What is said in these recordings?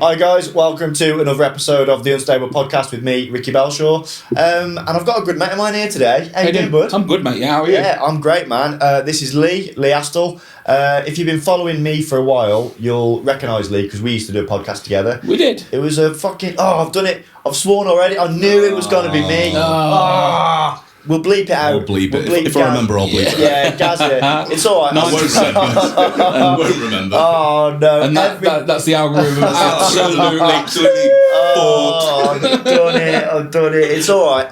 Hi guys, welcome to another episode of the Unstable Podcast with me, Ricky Belshaw. And I've got a good mate of mine here today. How you doing, bud? I'm good, mate. Yeah, how are you? Yeah, I'm great, man. This is Leigh Astill. If you've been following me for a while, you'll recognise Leigh because we used to do a podcast together. We did. It was a fucking... Oh, I've done it. I've sworn already. I knew it was going to be me. We'll bleep it out. I'll bleep it. If I remember, I'll bleep it. Yeah, Gaz it. It's all right. I won't say it. I won't remember. Oh, no. And that's the algorithm. Absolutely. Oh, I've done it. It's all right.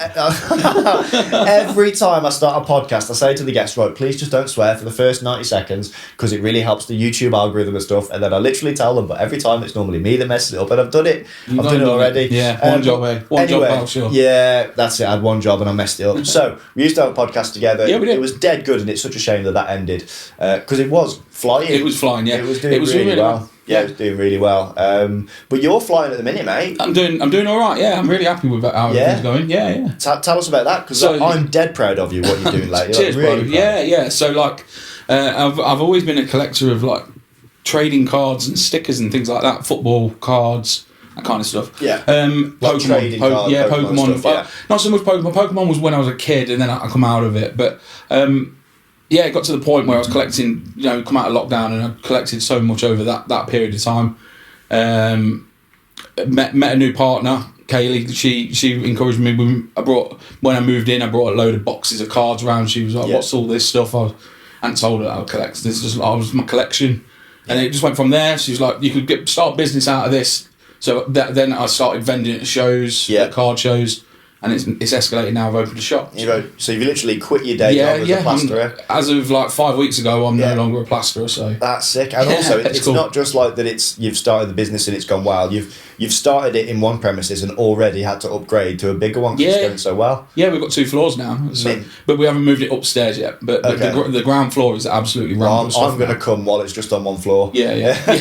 Every time I start a podcast, I say to the guests, right, please just don't swear for the first 90 seconds because it really helps the YouTube algorithm and stuff. And then I literally tell them, but every time it's normally me that messes it up. And I've done it. I've done it already. Yeah, one job, eh? One job, sure. Yeah, that's it. I had one job and I messed it up. So we used to have a podcast together. Yeah, we did. It was dead good, and it's such a shame that ended because it was flying. It was flying, yeah. It was doing really well. Yeah, it was doing really well. But you're flying at the minute, mate. I'm doing all right. Yeah, I'm really happy with how everything's going. Yeah. Tell us about that because I'm dead proud of you. What you're doing lately. Cheers, really bro. Yeah. So I've always been a collector of trading cards and stickers and things like that, football cards. That kind of stuff. Yeah. Pokemon. Pokemon stuff, yeah. Not so much Pokemon. Pokemon was when I was a kid, and then I come out of it. But it got to the point where I was collecting. Come out of lockdown, and I collected so much over that period of time. Met a new partner, Kaylee. She encouraged me. When I moved in, I brought a load of boxes of cards around. She was like, "What's all this stuff?" I hadn't told her I would collect. This was my collection, and it just went from there. She was like, "You could start business out of this." So then I started vending at shows, card shows, and it's escalated now. I've opened a shop. So you've literally quit your day job as a plasterer? As of 5 weeks ago, I'm no longer a plasterer. So that's sick. And also, it's cool. Not just like that. You've started the business and it's gone wild. You've started it in one premises and already had to upgrade to a bigger one because it's going so well. Yeah, we've got 2 floors now, but we haven't moved it upstairs yet. But the ground floor is absolutely rammed. I'm going to come while it's just on one floor. Yeah. I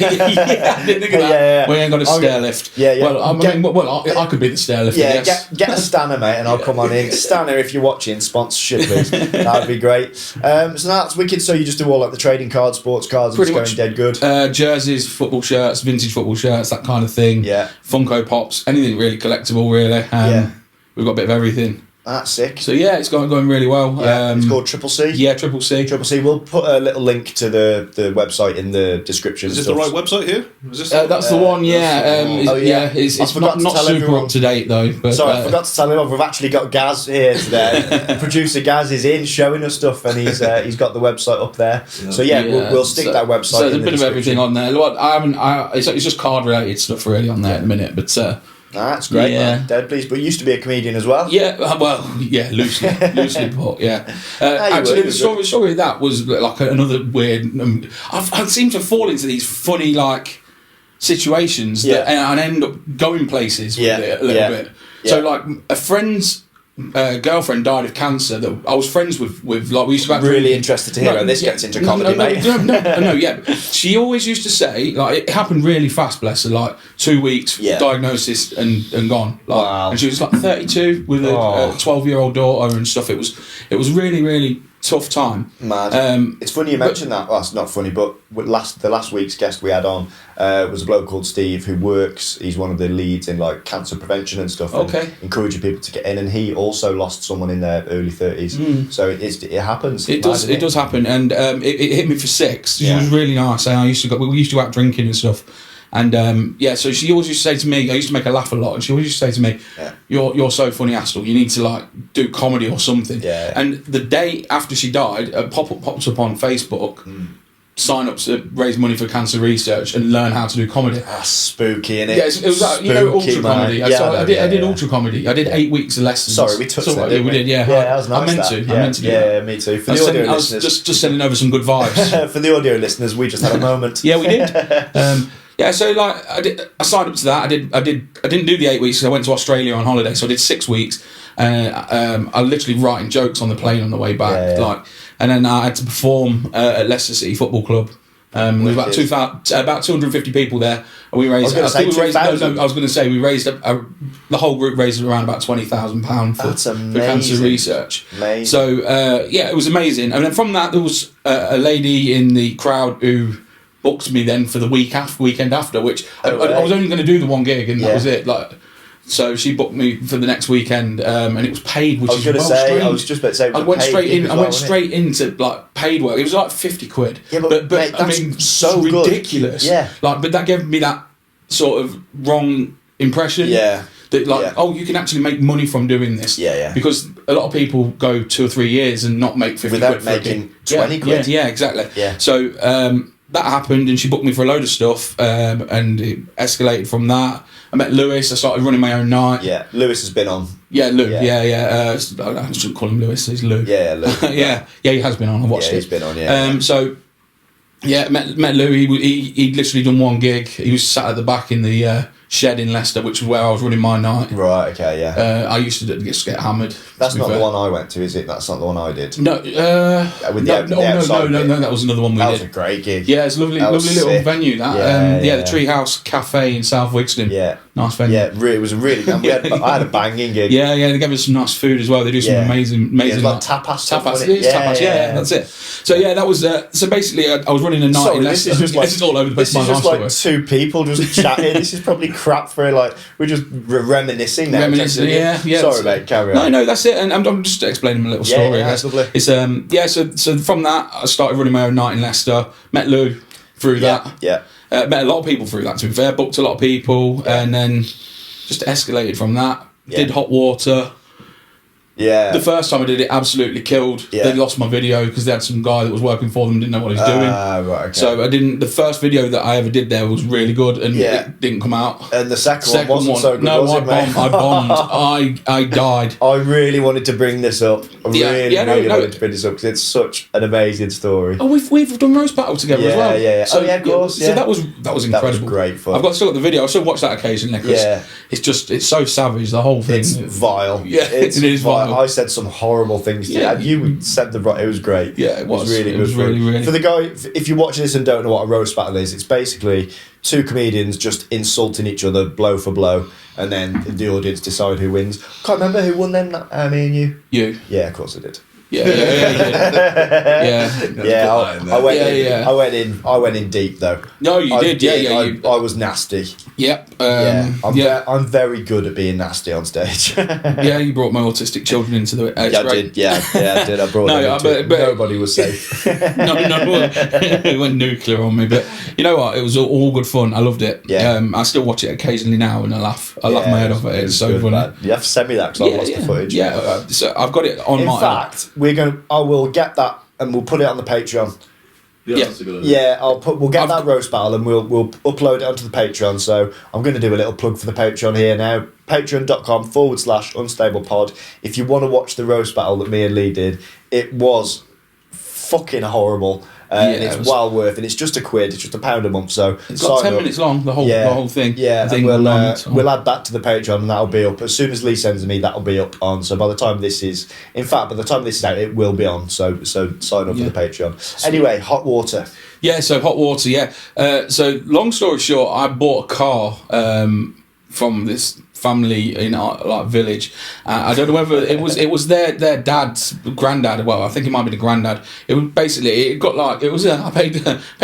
didn't think of that. Yeah. We ain't got a stair lift. Yeah. Well, I could be the stair lift. Yeah, get a Stanner, mate, and I'll come on in. Stanner, if you're watching, sponsorship, please. That'd be great. So that's wicked. So you just do all the trading cards, sports cards, and it's going dead good. Jerseys, football shirts, vintage football shirts, that kind of thing. Yeah. Funko Pops, anything really collectible, really. We've got a bit of everything. That's sick. So it's going really well. Yeah, it's called Triple C. Yeah, Triple C. We'll put a little link to the website in the description. Is this the right website here? Is this that's the one. Yeah. It's not super everyone. Up to date though. But, sorry, I forgot to tell everyone. We've actually got Gaz here today. Producer Gaz is in showing us stuff, and he's got the website up there. Yeah. So we'll stick that website. So there's a bit of everything on there. It's just card related stuff really on there at the minute, but. That's great, man. Dead pleased. But you used to be a comedian as well. Yeah, loosely put. Yeah. Actually, the story of that was another weird. I seem to fall into these funny situations that, and end up going places with it a little bit. Yeah. So a friend's girlfriend died of cancer that I was friends with. We used to. Really interested to hear how this gets into comedy, mate. No. She always used to say it happened really fast. Bless her, 2 weeks diagnosis and gone. Wow. And she was 32 with a 12-year-old daughter and stuff. It was really really tough time. Mad. It's funny you mentioned that. Well, it's not funny, but the last week's guest we had on was a bloke called Steve who works. He's one of the leads in cancer prevention and stuff. Okay. And encouraging people to get in, and he also lost someone in their early 30s. So it happens. It does happen, and it hit me for 6. She was really nice. We used to go out drinking and stuff. And so she always used to say to me, I used to make her laugh a lot, and she always used to say to me, "You're so funny, Astill. You need to do comedy or something." Yeah. And the day after she died, a pop-up popped up on Facebook. Sign up to raise money for cancer research and learn how to do comedy. That's spooky, innit? Yeah, it was ultra comedy. I did ultra comedy. I did 8 weeks of lessons. Sorry, we touched that. We did. Yeah, that was nice. I meant to. Yeah, me too. For the audio listeners, I was just sending over some good vibes. For the audio listeners, we just had a moment. Yeah, we did. So I signed up to that. I didn't do the 8 weeks because I went to Australia on holiday, so I did 6 weeks. I literally writing jokes on the plane on the way back, and then I had to perform at Leicester City Football Club. There was about 250 people there, and we raised. I was going to say we raised the whole group raised around about £20,000 for cancer research. Amazing. So it was amazing. And then from that there was a lady in the crowd who booked me then for the weekend after, which I was only going to do the one gig and that was it. Like, so she booked me for the next weekend, and it was paid, which is well strange. I was just about to say, I went straight into like paid work. It was like 50 quid, but mate, I mean, so ridiculous. Good. Yeah, like, but that gave me that sort of wrong impression. Yeah. That oh, you can actually make money from doing this. Yeah. Because a lot of people go 2 or 3 years and not make 50 without quid making 20 quid. Yeah, exactly. Yeah. So that happened, and she booked me for a load of stuff, and it escalated from that. I met Lewis. I started running my own night. Yeah, Lewis has been on. Yeah, Lou. Yeah. I shouldn't call him Lewis. He's Lou. Yeah, Lou. yeah, he has been on. I watched it. He's been on. Yeah. So. Yeah, met Lou. He'd literally done one gig. He was sat at the back in the shed in Leicester, which was where I was running my night. Right. Okay. Yeah. I used to just get hammered. That's not the one I went to, is it? That's not the one I did. No. With No. That was another one we did. That was a great gig. Yeah, it's a lovely little venue. That. The Treehouse Cafe in South Wigston. Yeah. Nice venue. Yeah, it was a really. I had a banging gig. Yeah. They gave us some nice food as well. They do some amazing. Like tapas. Tapas. Yeah, that's it. So yeah, that was. So basically, I was running a night in Leicester. This is all over the place. This is just like two people just chatting. This is probably crap for like we're just reminiscing now. Yeah. Sorry, mate. Carry on. No, that's it. And I'm just explaining a little story. That's lovely. It's So from that, I started running my own night in Leicester. Met Lou through that. Yeah. Met a lot of people through that. To be fair, booked a lot of people, and then just escalated from that. Did Hot Water. Yeah. The first time I did it, absolutely killed. Yeah. They lost my video because they had some guy that was working for them, didn't know what he was doing. Right, okay. So I didn't. The first video that I ever did there was really good, and it didn't come out. And the second one wasn't so good. No, was it, mate? I bombed. I died. I really wanted to bring this up. I really wanted to bring this up because it's such an amazing story. Oh, we've done roast battle together as well. Yeah. So, of course. So that was incredible. That was great fun. I've still got the video. I still watch that occasionally because it's so savage. The whole thing. It's vile. Yeah, it is vile. I said some horrible things to you. You said the right. It was great. Yeah, it was really good. Really. For the guy, if you're watching this and don't know what a roast battle is, it's basically two comedians just insulting each other blow for blow, and then the audience decide who wins. Can't remember who won then. Me and you. You. Yeah, of course I did. Yeah. I went in deep though. No, you did. I was nasty. Yep. I'm very good at being nasty on stage. Yeah, you brought my autistic children into it. I did. Yeah, I did. I brought them into it. But nobody was safe. No, it went nuclear on me. But you know what? It was all good fun. I loved it. Yeah. I still watch it occasionally now, and I laugh my head off at it. It's so funny. Man. You have to send me that because I've lost the footage. Yeah. So I've got it on. In fact, I will get that and we'll put it on the Patreon. Yeah, that's a good idea. Yeah, we'll get that roast battle and we'll upload it onto the Patreon. So I'm going to do a little plug for the Patreon here now. Patreon.com/unstablepod. If you want to watch the roast battle that me and Leigh did, it was fucking horrible. And it's well worth it. It's just £1. It's just £1 a month. So it's got 10 minutes long. The whole thing. Yeah, and we'll add that to the Patreon, and that'll be up as soon as Leigh sends me. That'll be up on. So by the time this is out, it will be on. So sign up for the Patreon. Sweet. Anyway, Hot Water. Yeah. So Hot Water. Yeah. So long story short, I bought a car from this family in our village. I don't know whether it was their dad's granddad. Well, I think it might be the granddad. It was basically I paid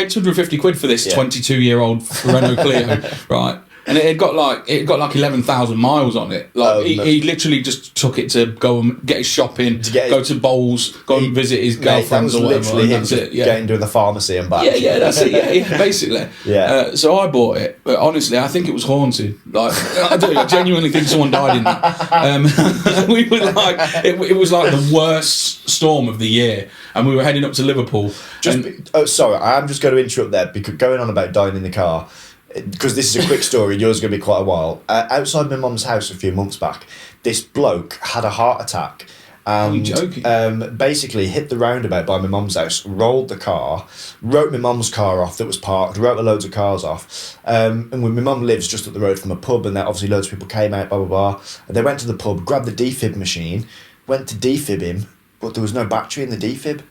250 quid for this 22-year-old Renault Clio, right? And it got like 11,000 miles on it. Like he literally just took it to go and get his shopping, go to bowls, go and visit his girlfriends or whatever. And that's it. Yeah. Getting to the pharmacy and back. Yeah, that's it. Yeah, basically. Yeah. So I bought it, but honestly, I think it was haunted. Like I genuinely think someone died in that. We were like, it was like the worst storm of the year, and we were heading up to Liverpool. Sorry, I am just going to interrupt there because going on about dying in the car. Because this is a quick story, yours is going to be quite a while. Outside my mum's house a few months back, this bloke had a heart attack and Are you joking? Basically hit the roundabout by my mum's house, rolled the car, wrote my mum's car off that was parked, wrote loads of cars off. And when my mum lives just up the road from a pub, and obviously loads of people came out, blah, blah, blah. And they went to the pub, grabbed the defib machine, went to defib him, but there was no battery in the defib.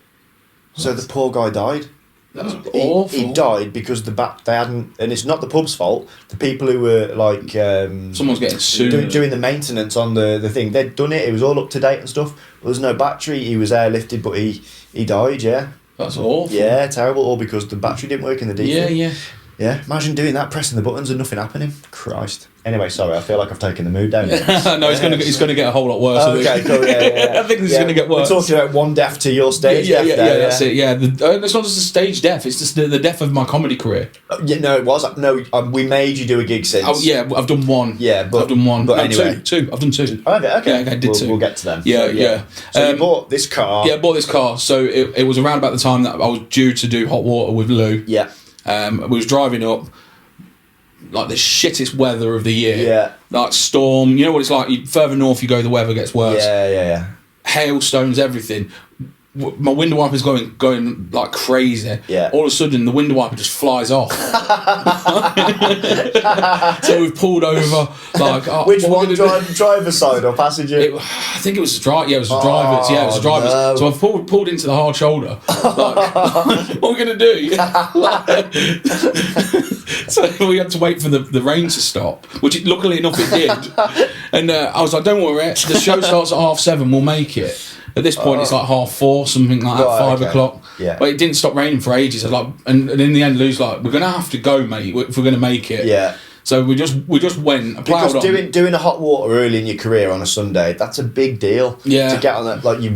So the poor guy died. That was awful. He died because they hadn't, and it's not the pub's fault. The people who were like someone's getting sued doing the maintenance on the thing. They'd done it. It was all up to date and stuff. There was no battery. He was airlifted, but he died. Yeah. That's awful. Yeah, terrible. All because the battery didn't work in the DV. Yeah. Yeah, imagine doing that, pressing the buttons and nothing happening. Christ. Anyway, sorry, I feel like I've taken the mood down. No, it's going to get a whole lot worse. Okay, cool. Yeah. I think this is going to get worse. We're talking about one death to your stage death. That's it. Yeah, it's not just the stage death; it's just the death of my comedy career. No, it was. No, we made you do a gig since. Oh yeah, I've done one. Yeah, but I've done one. But No, anyway, two. I've done two. Oh, okay. Yeah, I did two. We'll get to them. Yeah. So you bought this car. Yeah, I bought this car. So it was around about the time that I was due to do hot water with Lou. Yeah. We was driving up. Like the shittest weather of the year. Yeah. Like storm. You know what it's like? Further north you go, the weather gets worse. Yeah. Hailstones, everything. My window wiper's going like crazy. Yeah. All of a sudden, the window wiper just flies off. So we've pulled over. Like, which one, driver's side or passenger? I think it was the driver. Yeah, it was the driver's. Yeah, it was the driver's. No. So I've pulled into the hard shoulder. Like, what are we gonna do? So we had to wait for the rain to stop, which luckily enough it did. And I was like, "Don't worry, the show starts at 7:30. We'll make it." At this point, it's like 4:30, something like that, 5 o'clock. Yeah. But it didn't stop raining for ages. I was like, and in the end, Lou's like, "We're gonna have to go, mate, if we're gonna make it." Yeah. So we just went. Because doing a hot water early in your career on a Sunday, that's a big deal. Yeah. To get on that, like you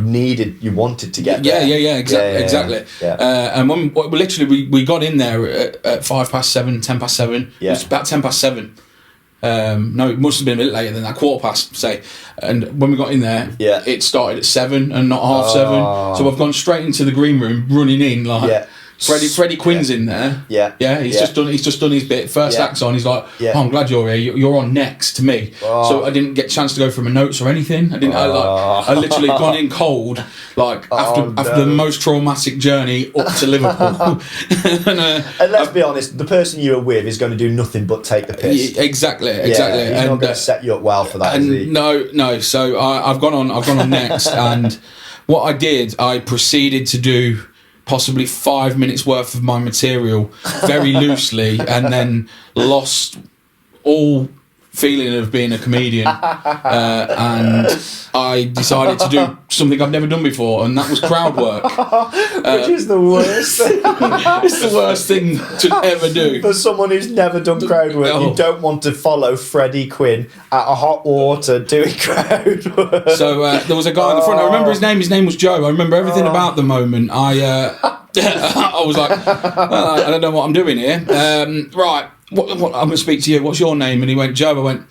wanted to get there. Yeah, exactly. Yeah. And when we got in there at 7:05, 7:10. Yeah. It was about 7:10. No, it must have been a bit later than that, 7:15, say. And when we got in there, Yeah. it started at 7 and not 7:30. So I've gone straight into the green room, running in like. Yeah. Freddie Quinn's in there. Yeah. He's just done his bit. First act's on. He's like, Yeah. "Oh, I'm glad you're here. You're on next to me." So I didn't get a chance to go through my notes or anything. I literally gone in cold, like after the most traumatic journey up to Liverpool. And let's be honest, the person you were with is going to do nothing but take the piss. Exactly. Yeah, he's not going to set you up well for that, is he? No. So I've gone on next, and what I did, I proceeded to do possibly 5 minutes worth of my material very loosely, and then lost all feeling of being a comedian, and I decided to do something I've never done before, and that was crowd work. Which is the worst thing. It's the worst thing to ever do. For someone who's never done crowd work, Oh. you don't want to follow Freddie Quinn at a hot water doing crowd work. So there was a guy in the front. I remember his name. His name was Joe. I remember everything about the moment. I was like, well, I don't know what I'm doing here. Right, what, I'm going to speak to you. What's your name? And he went, Joe. I went,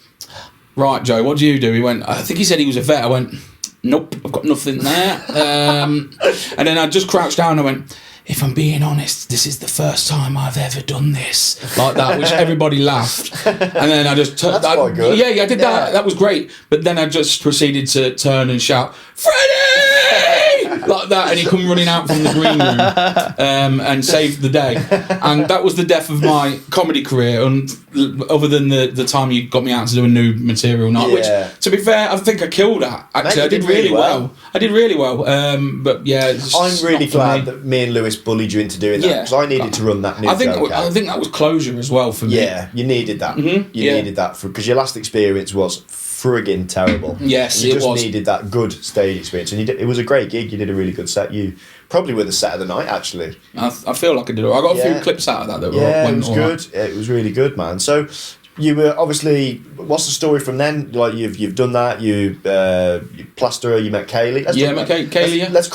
right, Joe. What do you do? He went, I think he said he was a vet. I went, nope, I've got nothing there. And then I just crouched down and I went, if I'm being honest, this is the first time I've ever done this. Like that, which everybody laughed. And then I just... That's quite good. Yeah, I did that. That was great. But then I just proceeded to turn and shout, Freddie! Like that. And he come running out from the green room and saved the day. And that was the death of my comedy career, other than the time you got me out to do a new material night, which, to be fair, I think I killed that. Actually, I did really well. I did really well. But yeah... I'm really glad that me and Lewis bullied you into doing that, because I needed to run that new I think joke that was closure as well for me. Yeah, you needed that. You needed that because your last experience was frigging terrible. Yes, you it just was. needed that good stage experience, and it was a great gig. You did a really good set. You probably were the set of the night, actually. I feel like I did. I got a few clips out of that. It was good. It was really good, man. So you were obviously. What's the story from then? Like you've done that. You plasterer. You met Kaylee. Met Kaylee. Yeah. Let's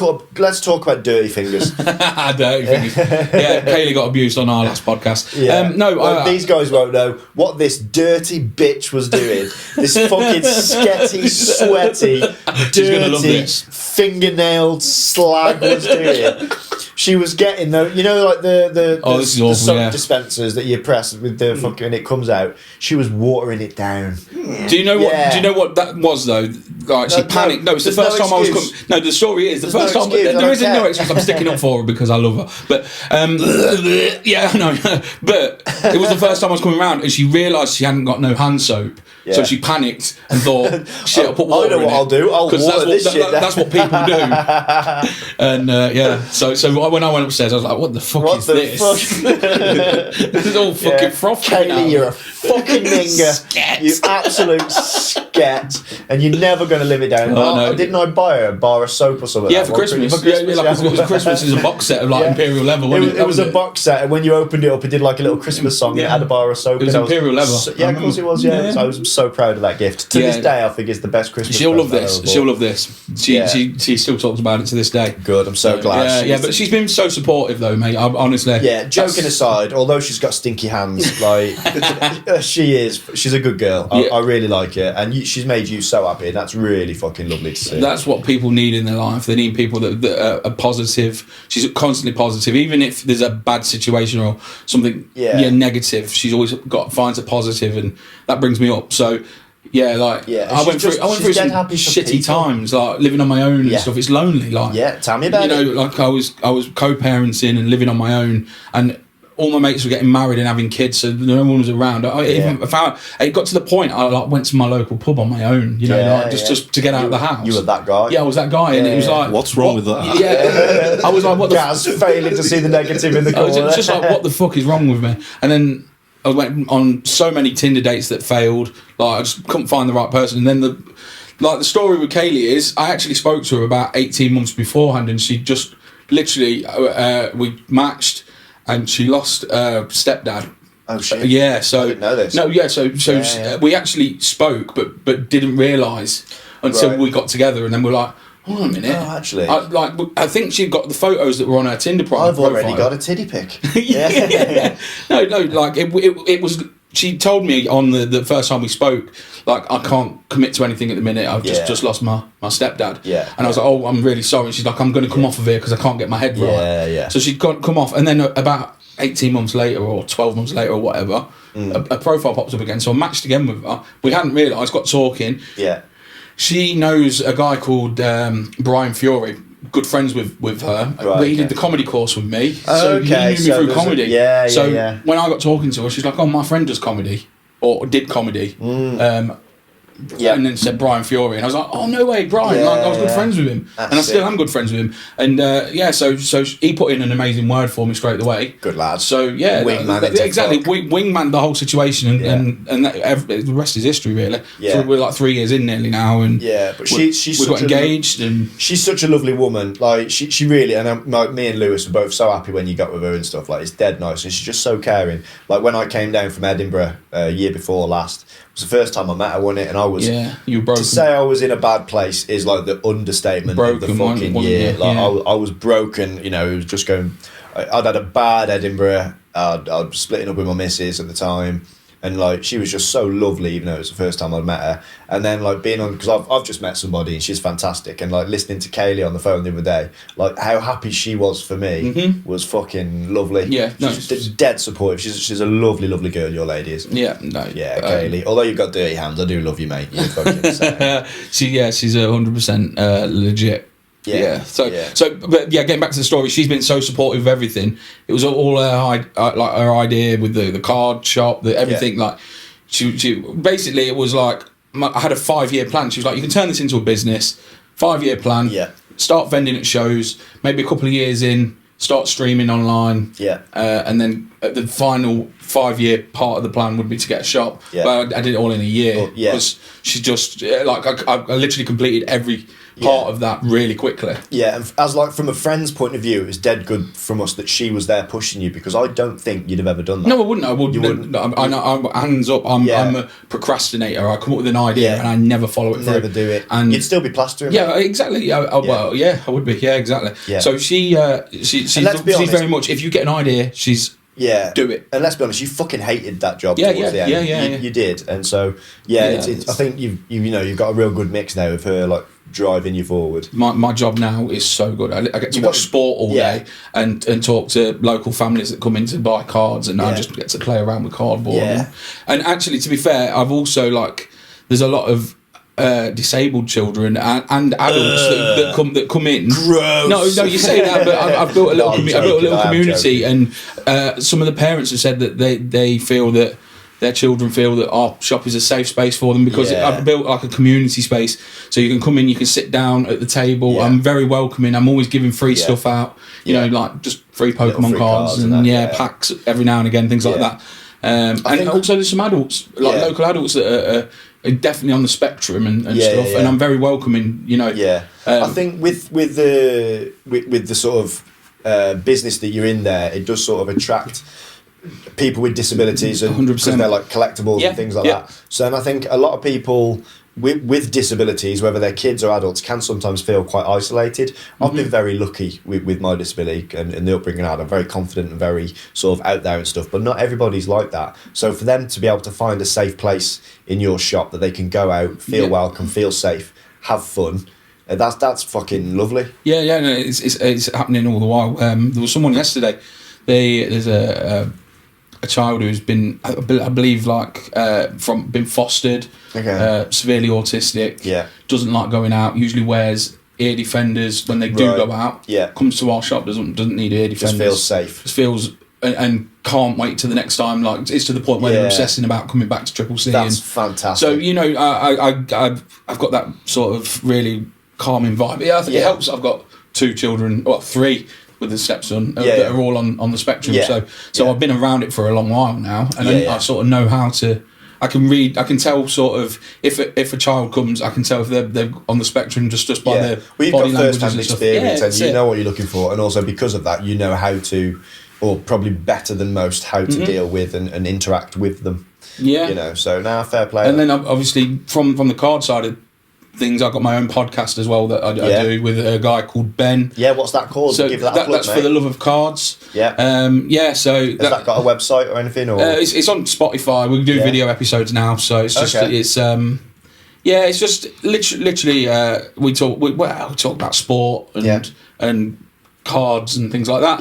talk about Dirty Fingers. Dirty Fingers. Yeah, Kaylee got abused on our last podcast. Yeah. These guys won't know what this dirty bitch was doing. This fucking sketty, sweaty, dirty, fingernailed slag was doing. She was getting the soap dispensers that you press with the fucking it comes out. She was watering it down. Do you know what? Do you know what that was though? Like she panicked. No, it's the first time I was coming. No, the story is the first time. There isn't no excuse. I'm sticking up for her because I love her. But yeah, I know. But it was the first time I was coming around, and she realised she hadn't got no hand soap. Yeah. So she panicked and thought, "Shit, I'll put water in it." I'll do. I'll water this shit. That's what people do. And so when I went upstairs, I was like, "What the fuck What is the this? fuck? This is all fucking frothy." Kaylee, you're a fucking minger. Sket. You absolute sket. And you're never going to live it down. Oh, no. Didn't I buy her a bar of soap or something? Yeah, like for that? Christmas. It was Christmas is a box set of like Yeah. Imperial Leather. Wasn't It was a box set, and when you opened it up, it did like a little Christmas song. Yeah. It had a bar of soap. It was and I Imperial Leather. Yeah, of course it was. Yeah, Yeah. So I was so proud of that gift. To this day, I think it's the best Christmas. She'll love present I this. ever She'll bought. love this. She still talks about it to this day. Good. I'm so glad. Yeah, but she's been so supportive though, mate. Honestly. Yeah, joking aside, although she's got stinky hands, like she's a good girl. I really like her, and she's made you so happy, and that's really fucking lovely to see. That's what people need in their life. They need people that are positive. She's constantly positive, even if there's a bad situation or something negative. She's always finds a positive, and that brings me up. So. Yeah, like I went through some shitty times, like living on my own and stuff. It's lonely, like tell me about it. You know, like I was co-parenting and living on my own, and all my mates were getting married and having kids, so no one was around. It got to the point I like went to my local pub on my own, you know, like just to get out of the house. You were that guy. Yeah, I was that guy, and it was like, what's wrong with that? Yeah, I was like, what the Gaz failing to see the negative in the I was corner. just like, what the fuck is wrong with me? And then I went on so many Tinder dates that failed. Like I just couldn't find the right person. And then the story with Kaylee is I actually spoke to her about 18 months beforehand, and she just literally we matched, and she lost stepdad. Oh shit! Yeah, so I didn't know this. No, yeah, so we actually spoke, but didn't realise until we got together, and then we're like, hold on a minute. Oh, actually, I think she got the photos that were on her Tinder profile. I've already got a titty pic. Yeah. No, like it was. She told me on the first time we spoke, like I can't commit to anything at the minute. I've just lost my stepdad. Yeah. And I was like, oh, I'm really sorry. And she's like, I'm going to come off of here because I can't get my head right. Yeah. So she'd come off, and then about 18 months later or 12 months later or whatever, a profile pops up again. So I matched again with her. We hadn't realised. Got talking. Yeah. She knows a guy called Brian Fury. Good friends with her. Right, he did the comedy course with me. Oh, So okay. he knew me through comedy. Yeah. When I got talking to her, she's like, oh, my friend does comedy. Or did comedy. And then said Brian Fury. And I was like, oh, no way, Brian. I was good friends with him. That's and I still am good friends with him. And so he put in an amazing word for me straight away. Good lad. So, yeah. Wingman exactly. Wingman the whole situation. And the rest is history, really. Yeah. So we're like 3 years in nearly now. And but we got engaged. And she's such a lovely woman. Like, she really, and me and Lewis were both so happy when you got with her and stuff. Like, it's dead nice. And she's just so caring. Like, when I came down from Edinburgh year before last, it was the first time I met her, wasn't it? And I was... Yeah, you were broken. To say I was in a bad place is like the understatement of the fucking year. Like, I was broken, you know, it was just going... I'd had a bad Edinburgh. I'd splitting up with my missus at the time. And like she was just so lovely, even though it was the first time I'd met her. And then like being on, because I've just met somebody and she's fantastic. And like listening to Kaylee on the phone the other day, like how happy she was for me was fucking lovely. Yeah, no, she's dead supportive. She's a lovely, lovely girl. Your lady is. Yeah, no, yeah, Kaylee. Although you've got dirty hands, I do love you, mate. You're fucking insane. She's 100% legit. But getting back to the story, she's been so supportive of everything. It was all her idea with the card shop, everything. Like she basically, it was like I had a 5-year plan. She was like, you can turn this into a business. 5-year plan. Yeah. Start vending at shows. Maybe a couple of years in, start streaming online. Yeah. And then the final 5-year part of the plan would be to get a shop. Yeah. But I did it all in a year. Because she just like I literally completed every part of that really quickly. Yeah, and as like from a friend's point of view, it was dead good from us that she was there pushing you, because I don't think you'd have ever done that. No, I wouldn't. You wouldn't. I'm hands up. I'm a procrastinator. I come up with an idea and I never follow it through. Never do it. And you'd still be plastering. Yeah, exactly. Well, I would be. Yeah, exactly. Yeah. So she's very much. If you get an idea, she's. Yeah, do it. And let's be honest, you fucking hated that job. Yeah, towards the end. You did, and so it's I think you've got a real good mix now of her like driving you forward. My job now is so good. I get to watch sport all day and talk to local families that come in to buy cards, and I just get to play around with cardboard. Yeah. And actually, to be fair, I've also there's a lot of disabled children and adults that come in. Gross. No, you say that, but I've built a little community, and some of the parents have said that they feel that their children feel that our shop is a safe space for them, because I've built like a community space, so you can come in, you can sit down at the table. I'm very welcoming. I'm always giving free stuff out, you know, like just free Pokemon free cards and packs every now and again, things like that. And also there's some adults, like local adults that are definitely on the spectrum and stuff, and I'm very welcoming, you know. I think with the sort of business that you're in there, it does sort of attract people with disabilities, and 100%. because they're like collectibles and things like that. So, and I think a lot of people with disabilities, whether they're kids or adults, can sometimes feel quite isolated. I've been very lucky with my disability and the upbringing I had. I'm very confident and very sort of out there and stuff, but not everybody's like that. So for them to be able to find a safe place in your shop that they can go out, feel welcome, feel safe, have fun, that's fucking lovely. No, it's happening all the while. There was someone yesterday. There's a child who's been, I believe, like been fostered, severely autistic. Doesn't like going out. Usually wears ear defenders when they do go out. Comes to our shop, doesn't need ear defenders. Just feels safe. Just feels and can't wait till the next time. Like, it's to the point where they're obsessing about coming back to Triple C. That's fantastic. So, you know, I've got that sort of really calming vibe. Yeah, I think it helps. I've got 2 children, well, 3 with a stepson that are all on the spectrum. So I've been around it for a long while now, and I sort of know how to. I can tell sort of if a child comes, I can tell if they're on the spectrum just by their you've body got first-hand experience, and you it. know what you're looking for, and also because of that, you know how to, or probably better than most, how to deal with and interact with them. You know, so now fair play. And then obviously from the card side of things, I've got my own podcast as well that I do with a guy called Ben. What's that called? So give that a plug, that's mate. For the love of cards. So has that got a website or anything? Or it's on Spotify. We do video episodes now, so it's just it's just literally we talk about sport and cards and things like that.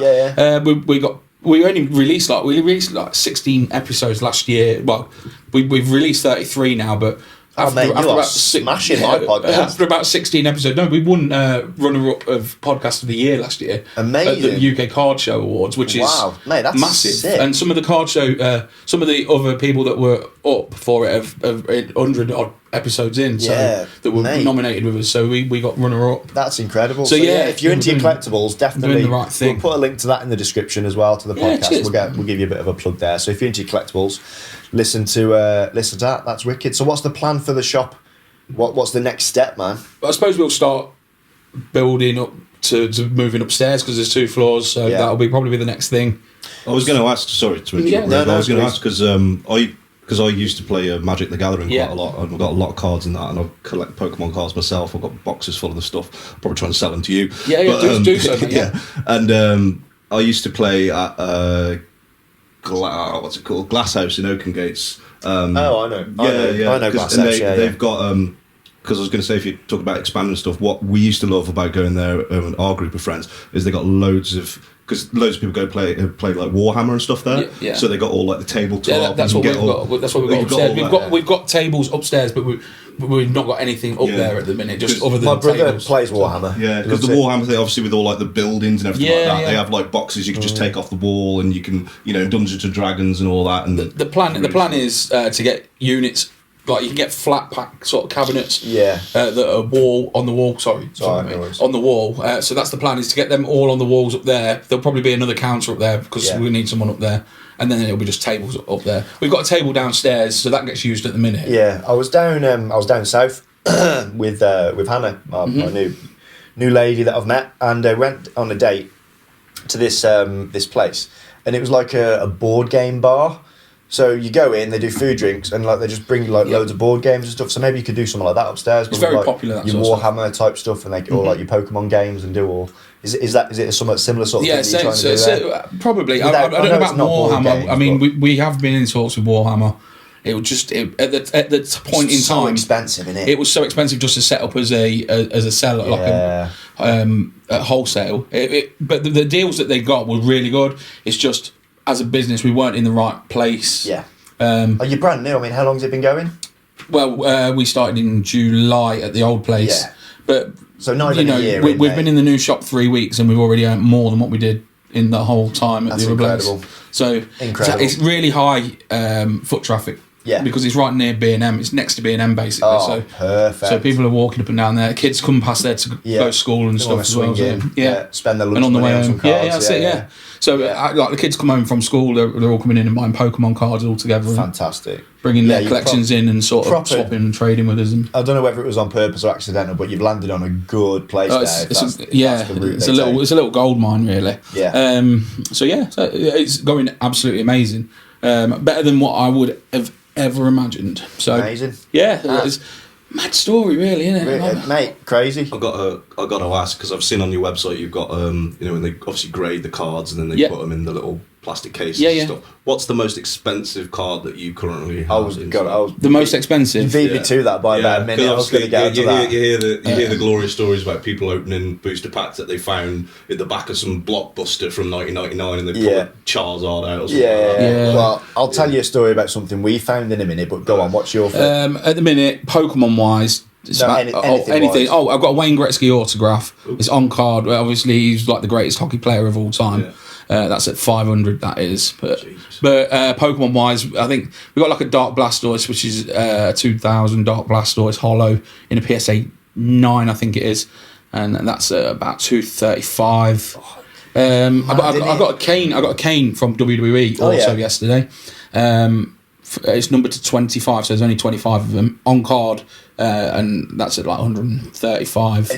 We only released like 16 episoes last year. Well, we've released 33 now, but after about smashing my podcast. After about 16 episodes, no, we won runner-up of podcast of the year last year. Amazing. At the UK Card Show Awards, which is mate, that's massive. Sick. And some of the card show, some of the other people that were up for it have 100 odd episodes in, so that were nominated with us. So we got runner-up. That's incredible. So if you're into your collectibles, definitely doing the right thing. We'll put a link to that in the description as well to the podcast. We'll give you a bit of a plug there. So if you're into your collectibles, listen to that. That's wicked. So what's the plan for the shop? What's the next step, man? I suppose we'll start building up to moving upstairs, because there's 2 floors, so that'll probably be the next thing. I was going to ask, sorry to interrupt, I was going to ask because I used to play Magic the Gathering quite a lot, and I've got a lot of cards in that, and I collect Pokemon cards myself. I've got boxes full of the stuff. I'll probably try and sell them to you. Do so. And I used to play at what's it called? Glasshouse in Oaken Gates. I know. I know Glasshouse. They've got because I was going to say, if you talk about expanding stuff, what we used to love about going there, our group of friends, is they got loads of people go play like Warhammer and stuff there. So they got all like the tabletop. That's what we've got. That's what we've got upstairs. We've got tables upstairs, but we've not got anything up there at the minute. Just other than my brother tables. plays Warhammer. Yeah, because the Warhammer thing, obviously, with all like the buildings and everything like that, they have like boxes you can just take off the wall, and you can, Dungeons and Dragons and all that. And the plan is to get units. Like, you can get flat pack sort of cabinets that are on the wall. On the wall. So that's the plan, is to get them all on the walls up there. There'll probably be another counter up there, because we need someone up there, and then it'll be just tables up there. We've got a table downstairs, so that gets used at the minute. Yeah, I was down south with Hannah, my new lady that I've met, and went on a date to this place, and it was like a board game bar. So you go in, they do food, drinks, and like they just bring loads of board games and stuff. So maybe you could do something like that upstairs. It's very popular. That your Warhammer type stuff, and or like your Pokemon games, and do all. Is it a somewhat similar sort of thing that you're trying to do there? Probably. I don't know about Warhammer. Games, I mean, we have been in talks with Warhammer. It was just at the point in time. So expensive, isn't it? It was so expensive just to set up as a seller, at wholesale. But the deals that they got were really good. It's just, as a business, we weren't in the right place. Yeah. Are you brand new? I mean, how long has it been going? Well, we started in July at the old place. Yeah. But so not even a year. We've been in the new shop 3 weeks, and we've already earned more than what we did in the whole time at That's the other incredible. place. So Incredible. it's really high foot traffic. Yeah. Because it's right near B&M. It's next to B&M basically. Oh, so perfect. So people are walking up and down there. Kids come past there to go to school and They stuff wanna as well. swing in. Yeah. Spend their lunch and on the money way on home. some cards. That's it. Yeah. So like the kids come home from school, they're all coming in and buying Pokemon cards all together. And fantastic. bringing their collections in and sort of proper, swapping and trading with us. And I don't know whether it was on purpose or accidental, but you've landed on a good place there. It's a little gold mine, really. Yeah. So it's going absolutely amazing. Better than what I would have ever imagined. So amazing. Yeah, it's a mad story, really, isn't it? Mate, crazy. I got to ask, because I've seen on your website you've got when they obviously grade the cards and then they put them in the little plastic cases and stuff. What's the most expensive card that you currently have? The most expensive. You beat me to that by about a minute. I was going to get into that. You hear the glorious stories about people opening booster packs that they found in the back of some Blockbuster from 1999 and they put Charizard out or something. Yeah. Well, I'll tell you a story about something we found in a minute, but go on, what's your thing? At the minute, Pokemon-wise, anything. Oh, I've got a Wayne Gretzky autograph. Ooh. It's on card. Well, obviously, he's like the greatest hockey player of all time. Yeah. That's at 500. That is, but Pokemon wise, I think we got like a Dark Blastoise, which is 2000 Dark Blastoise Hollow in a PSA 9, I think it is, and that's about 235. I got a cane. I got a cane from WWE yesterday. It's numbered to 25, so there's only 25 of them on card, and that's at like 135.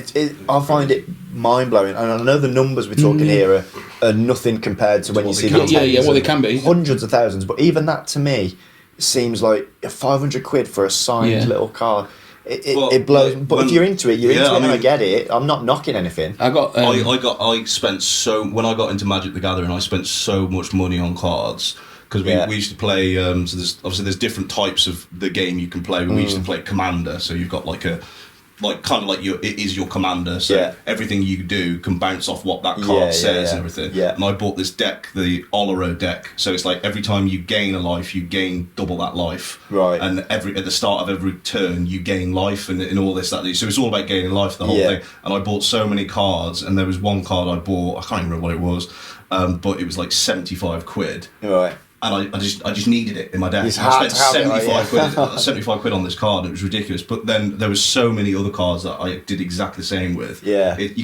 I find it mind blowing, and I know the numbers we're talking here are nothing compared to when you see them. What they can be, hundreds of thousands. But even that to me seems like £500 for a signed little card. It blows. But if you're into it, and I get it. I'm not knocking anything. I spent when I got into Magic the Gathering, I spent so much money on cards. Because we used to play, so there's different types of the game you can play. But we used to play Commander, so you've got it is your commander. So everything you do can bounce off what that card says and everything. Yeah. And I bought this deck, the Olero deck. So it's like every time you gain a life, you gain double that life. Right. And at the start of every turn, you gain life and all this, that. So it's all about gaining life, the whole thing. And I bought so many cards, and there was one card I bought, I can't even remember what it was, but it was like £75. Right. And I just needed it in my deck. I spent 75 quid on this card, and it was ridiculous. But then there was so many other cards that I did exactly the same with. Yeah, it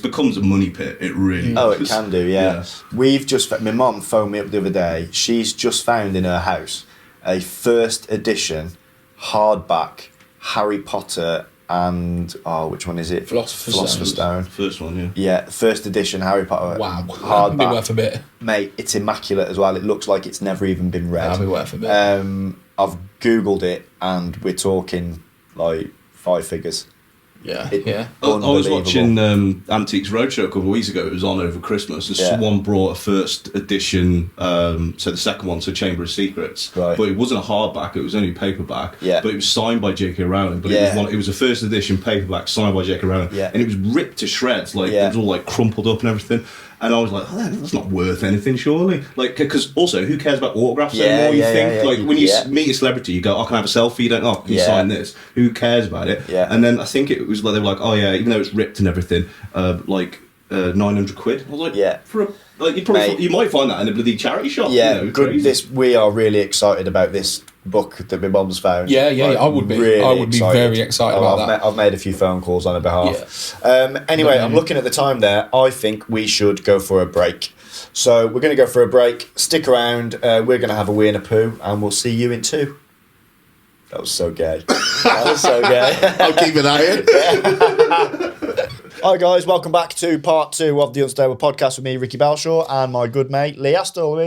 becomes a money pit. It really. It can do. Yeah. We've just. My mum phoned me up the other day. She's just found in her house a first edition hardback Harry Potter and which one is it? Philosopher's Stone. First one, yeah. Yeah, first edition Harry Potter. Wow, hardback. That'd be worth a bit, mate. It's immaculate as well. It looks like it's never even been read. That'd be worth a bit. I've googled it, and we're talking like 5 figures. Yeah. I was watching Antiques Roadshow a couple of weeks ago. It was on over Christmas, and someone brought a first edition, so the second one, so Chamber of Secrets. Right. But it wasn't a hardback; it was only paperback. Yeah. But it was signed by J.K. Rowling. But it was a first edition paperback signed by J.K. Rowling. Yeah. And it was ripped to shreds, like it was all like crumpled up and everything. And I was like, that's not worth anything, surely. Like, because also, who cares about autographs anymore? You think when you meet a celebrity, you go, "I can have a selfie." You don't. Can you sign this? Who cares about it? Yeah. And then I think it was like they were like, "Oh yeah," even though it's ripped and everything, like £900. I was like, for a you might find that in a bloody charity shop. Yeah, good. We are really excited about this book that my mum's found. Yeah, I would be. Really I would be very excited about that. I've made a few phone calls on her behalf. Yeah. Anyway, I'm looking at the time there. I think we should go for a break. So we're going to go for a break. Stick around. We're going to have a wee and a poo, and we'll see you in 2. That was so gay. I'll keep it out. Hi guys, welcome back to part 2 of the Unstable Podcast with me, Ricky Belshaw, and my good mate Leigh Astill.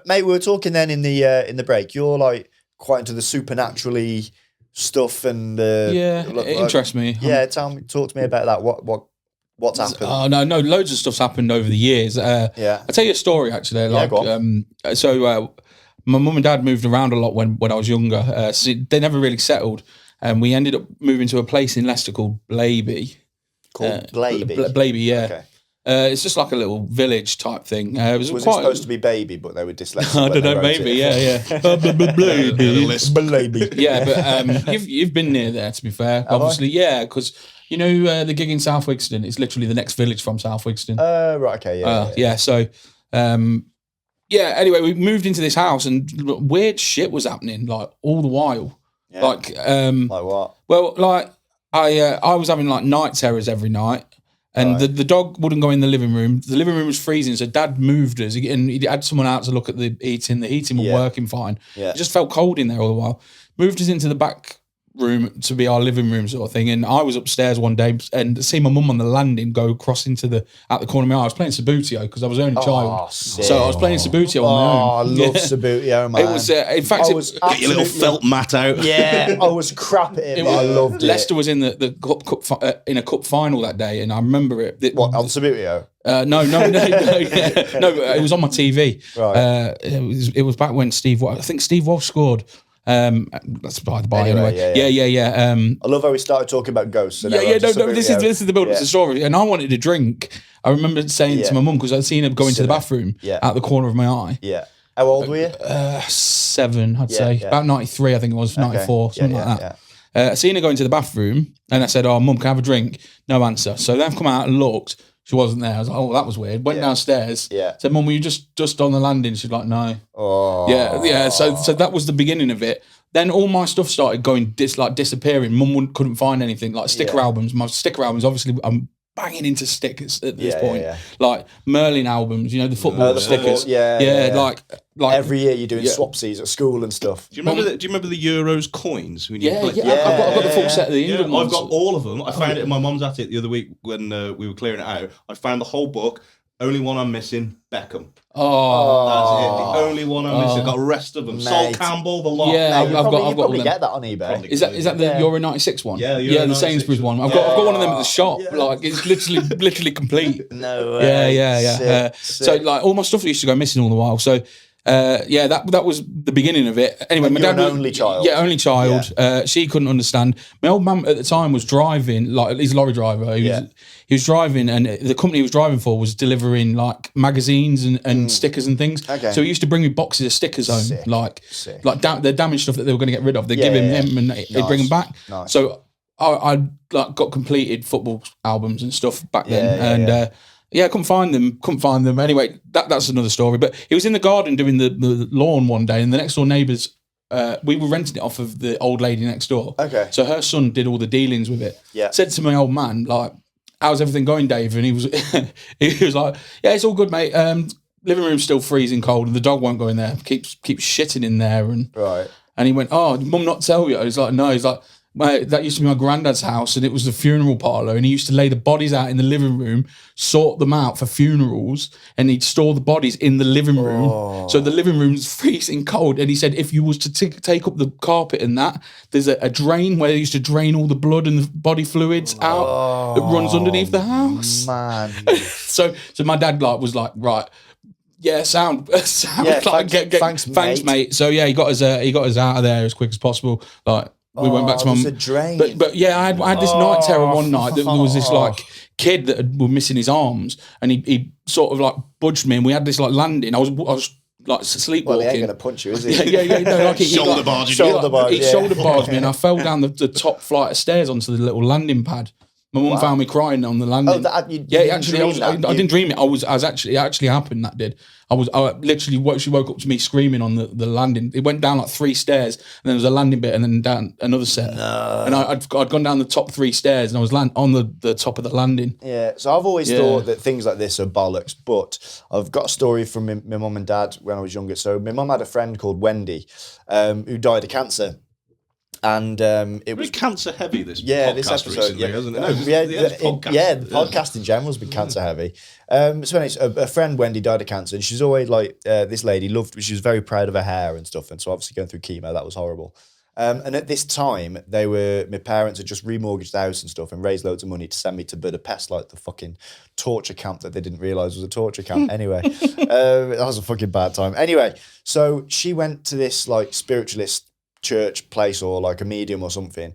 Mate, we were talking then in the break. You're like quite into the supernaturally stuff, and it interests me. Yeah, talk to me about that. What's happened? Oh no, loads of stuff's happened over the years. I'll tell you a story actually. Like, go on. My mum and dad moved around a lot when I was younger. So they never really settled. And we ended up moving to a place in Leicester called Blaby. Blaby? Blaby, yeah. Okay. It's just like a little village type thing. It was it quite supposed to be baby, but they were dyslexic? I don't know, maybe, yeah. Baby. Yeah, but you've been near there, to be fair. Obviously, yeah, because you know the gig in South Wigston is literally the next village from South Wigston. Right, okay, yeah. So, anyway, we moved into this house and weird shit was happening, like, all the while. Yeah. Like what? Well, like, I was having, like, night terrors every night. And Right. the dog wouldn't go in the living room. The living room was freezing, so Dad moved us, and he had someone out to look at the heating. The heating was working fine. Yeah. It just felt cold in there all the while. Moved us into the back room to be our living room sort of thing. And I was upstairs one day and see my mum on the landing go across into out the corner of my eye. I was playing Sabutio because I was only child. Sick. So I was playing Sabutio on my own. I love Sabutio, man. It was, in fact, Get your little felt mat out. Yeah, I was crap at it, but I loved it. Leicester was in the cup in a cup final that day, and I remember it. What, on Sabutio? No, it was on my TV. Right. It was back when I think Steve Walsh scored. That's by the by. Anyway. Yeah. I love how we started talking about ghosts. And This is the build up to the story, and I wanted a drink. I remember saying to my mum because I'd seen her go into the bathroom out the corner of my eye. Yeah. How old were you? 7, I'd say. Yeah. About 93, I think it was, 94, something like that. Yeah. I seen her go into the bathroom, and I said, "Oh, Mum, can I have a drink?" No answer. So then I've come out and looked. She wasn't there. I was like, "Oh, that was weird." Went downstairs. Yeah. Said, "Mum, were you just on the landing?" She's like, "No." Oh. Yeah. So that was the beginning of it. Then all my stuff started going disappearing. Mum couldn't find anything, like sticker albums. My sticker albums, obviously, I'm banging into stickers at this point. Yeah. Like Merlin albums, you know, the football stickers. Yeah. Like every year you're doing swapsies at school and stuff. Do you remember the Euros coins? When I've got the full set of the England ones. I've got all of them. I found it in my mum's attic the other week when we were clearing it out. I found the whole book. Only one I'm missing, Beckham. Oh, that's it. The only one I'm missing. I've got the rest of them. Sol Campbell, the lot. Yeah, I've got all probably them. Get that on eBay. Is that the Euro '96 one? Yeah, the Sainsbury's one. I've got one of them at the shop. Yeah. Like it's literally complete. No way. Yeah. Sick. So like all my stuff used to go missing all the while. So. That was the beginning of it. Anyway, And my you're dad an was only child. Yeah, only child. She couldn't understand. My old man at the time was driving, like he's a lorry driver. He was driving, and the company he was driving for was delivering like magazines and stickers and things. Okay. So he used to bring me boxes of stickers home, Sick. like the damaged stuff that they were going to get rid of. They'd give him and they'd bring them back. Nice. So I like got completed football albums and stuff back then, I couldn't find them. Anyway, that's another story. But he was in the garden doing the lawn one day, and the next door neighbours, we were renting it off of the old lady next door. Okay. So her son did all the dealings with it. Yeah. Said to my old man, like, "How's everything going, Dave?" And he was he was like, "Yeah, it's all good, mate. Living room's still freezing cold, and the dog won't go in there. Keeps shitting in there." And he went, "Oh, did Mum not tell you?" He's like, "No." He's like, "Mate, that used to be my granddad's house, and it was the funeral parlour, and he used to lay the bodies out in the living room, sort them out for funerals, and he'd store the bodies in the living room. So the living room's freezing cold." And he said if you was to take up the carpet and that, there's a drain where they used to drain all the blood and the body fluids out that runs underneath the house. Man. So my dad was like, right. Yeah, sound. Yeah, like, thanks, mate. So yeah, he got us out of there as quick as possible. Like. We went back to my mum. A drain. But yeah, I had this night terror one night that there was this like kid that was missing his arms, and he sort of like budged me, and we had this like landing. I was like sleepwalking. Well, he ain't gonna punch you, is he? Yeah. No, like shoulder barge. He shoulder barged me, and I fell down the top flight of stairs onto the little landing pad. My mum found me crying on the landing. I didn't dream it. It actually happened. That did. I literally. She woke up to me screaming on the landing. It went down like 3 stairs, and then there was a landing bit, and then down another set. No. And I'd gone down the top 3 stairs, and I was on the top of the landing. Yeah. So I've always thought that things like this are bollocks, but I've got a story from my mum and dad when I was younger. So my mum had a friend called Wendy, who died of cancer. And it was cancer heavy. This episode, recently, hasn't it? The podcast in general has been cancer heavy. So anyways, a friend Wendy died of cancer, and she's always like this lady she was very proud of her hair and stuff, and so obviously going through chemo, that was horrible. And at this time, my parents had just remortgaged the house and stuff and raised loads of money to send me to Budapest, like the fucking torture camp that they didn't realise was a torture camp. Anyway, that was a fucking bad time. Anyway, so she went to this like spiritualist church place or like a medium or something,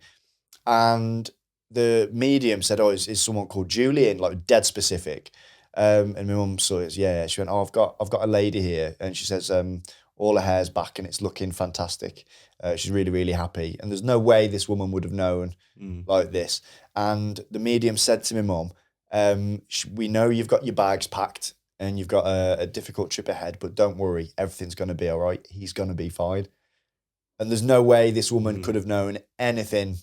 and the medium said, "Oh, is someone called Julian?" Like dead specific. And my mum saw it. Yeah. She went, "Oh, I've got a lady here," and she says, "All her hair's back and it's looking fantastic. She's really, really happy." And there's no way this woman would have known like this. And the medium said to my mum, "We know you've got your bags packed and you've got a difficult trip ahead, but don't worry, everything's going to be all right. He's going to be fine." And there's no way this woman could have known anything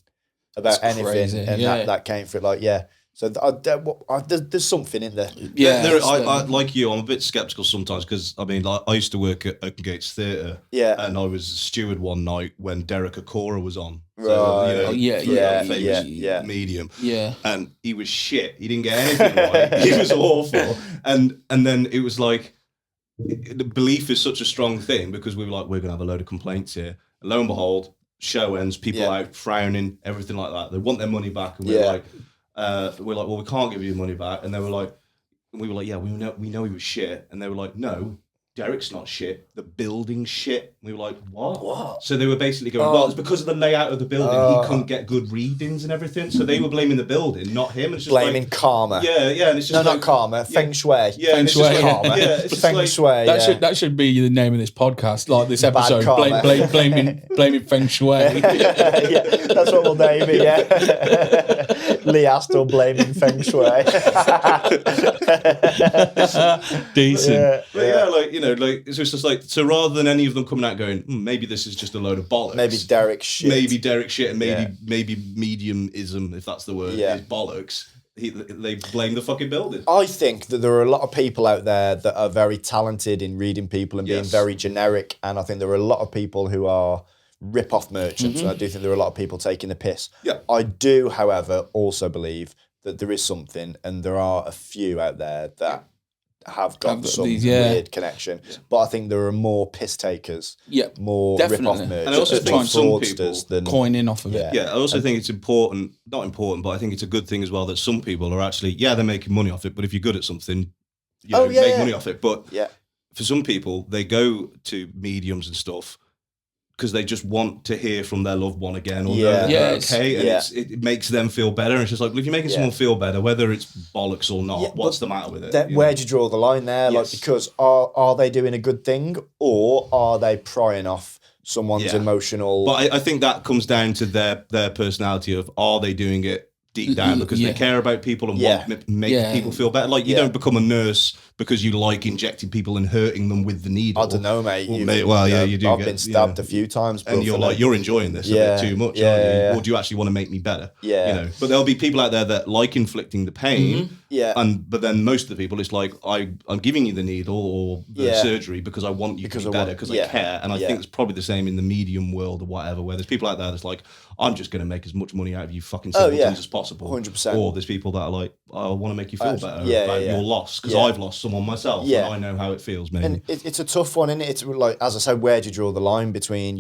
about anything, crazy. and that came for it. Like, yeah. So there's something in there. Yeah, I like you. I'm a bit skeptical sometimes because I mean, like, I used to work at Oaken Gates Theatre, and I was a steward one night when Derek Acora was on. So, medium. Yeah, and he was shit. He didn't get anything right. He was awful. And then it was like the belief is such a strong thing because we were like, we're gonna have a load of complaints here. And lo and behold, show ends, people out frowning, everything like that. They want their money back, and we're like, well, we can't give you your money back. And we were like, yeah, we know he was shit. And they were like, no, Derek's not shit. The building's shit. We were like, what? So they were basically going, well, it's because of the layout of the building. He couldn't get good readings and everything. So they were blaming the building, not him. And it's just blaming karma. Yeah. And it's just not karma. Feng shui. Yeah, feng shui. Karma. Yeah, it's feng shui. That should be the name of this podcast, like this episode. Blaming feng shui. Yeah, that's what we'll name it. Yeah. Leigh Astill blaming feng shui. Decent. Like it's just like, so rather than any of them coming out going, maybe this is just a load of bollocks. Maybe Derek's shit. And maybe mediumism, if that's the word, is bollocks. They blame the fucking building. I think that there are a lot of people out there that are very talented in reading people and being very generic, and I think there are a lot of people who are rip-off merchants, and I do think there are a lot of people taking the piss. Yeah. I do, however, also believe that there is something, and there are a few out there that have got some weird connection. But I think there are more piss takers, more rip-off merchants, and I also think some people than coin in off of it. Yeah, I also think it's not important, but I think it's a good thing as well that some people are actually, they're making money off it, but if you're good at something, make money off it. But for some people, they go to mediums and stuff because they just want to hear from their loved one again, or know that they're okay, and it makes them feel better. And it's just like, well, if you're making someone feel better, whether it's bollocks or not, what's the matter with it? Where do you draw the line there? Like, because are they doing a good thing, or are they prying off someone's emotional? But I think that comes down to their personality of, are they doing it deep down because they care about people and want to make people feel better? Like, you don't become a nurse because you like injecting people and hurting them with the needle. I don't know, mate. You do. I've been stabbed a few times, and you're like, you're enjoying this a bit too much, aren't you? Or do you actually want to make me better? But there'll be people out there that like inflicting the pain, but then most of the people, it's like, I'm giving you the needle or the surgery because I want you to be better, because I care. And I think it's probably the same in the medium world or whatever, where there's people out there that's like, I'm just going to make as much money out of you fucking simpletons as possible. 100%. Or there's people that are like, I want to make you feel better about your loss, because I've lost someone myself, and I know how it feels, maybe. And it's a tough one, isn't it? It's like, as I said, where do you draw the line between,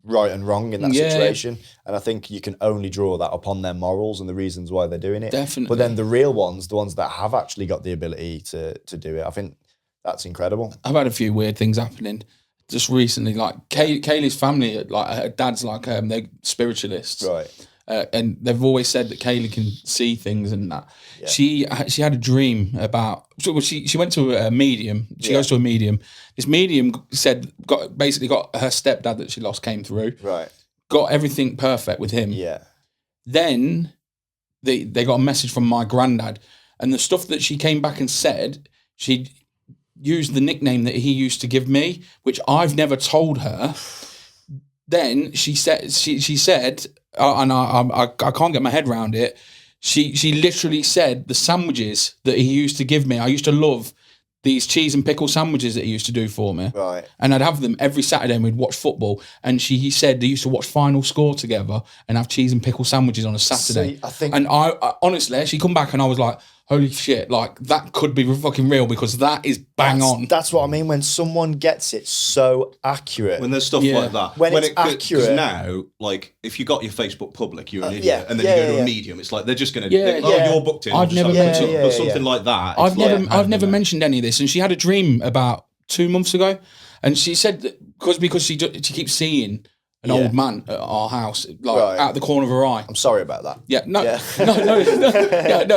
right and wrong in that situation? And I think you can only draw that upon their morals and the reasons why they're doing it. Definitely. But then the real ones, the ones that have actually got the ability to do it, I think that's incredible. I've had a few weird things happening just recently. Like Kaylee's family, like her dad's like they're spiritualists, right? And they've always said that Kaylee can see things and that. Yeah. She had a dream about. She went to a medium. She goes to a medium. This medium got her stepdad that she lost came through. Right. Got everything perfect with him. Yeah. Then they got a message from my granddad, and the stuff that she came back and said, she used the nickname that he used to give me, which I've never told her. Then she said, and I can't get my head around it. She literally said the sandwiches that he used to give me. I used to love these cheese and pickle sandwiches that he used to do for me. Right. And I'd have them every Saturday and we'd watch football. And he said they used to watch Final Score together and have cheese and pickle sandwiches on a Saturday. See, I think... And I honestly, she come back and I was like, holy shit, like that could be fucking real, because that is bang on. That's what I mean, when someone gets it so accurate. When there's stuff like that. When it's accurate. Because now, like, if you got your Facebook public, you're an idiot. And then you go to a medium, it's like, they're just going to, you're booked in. I've never mentioned something like that. I've never mentioned any of this. And she had a dream about 2 months ago. And she said that because she keeps seeing an old man at our house, like out the corner of her eye. I'm sorry about that. Yeah, no, Yeah. no,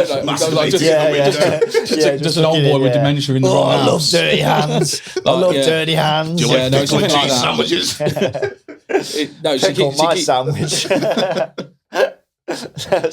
like just an old boy with dementia in the wrong I love house. dirty hands. I love dirty hands. Do you like no, pickle and something like cheese that. sandwiches? No, Pickle my sandwich.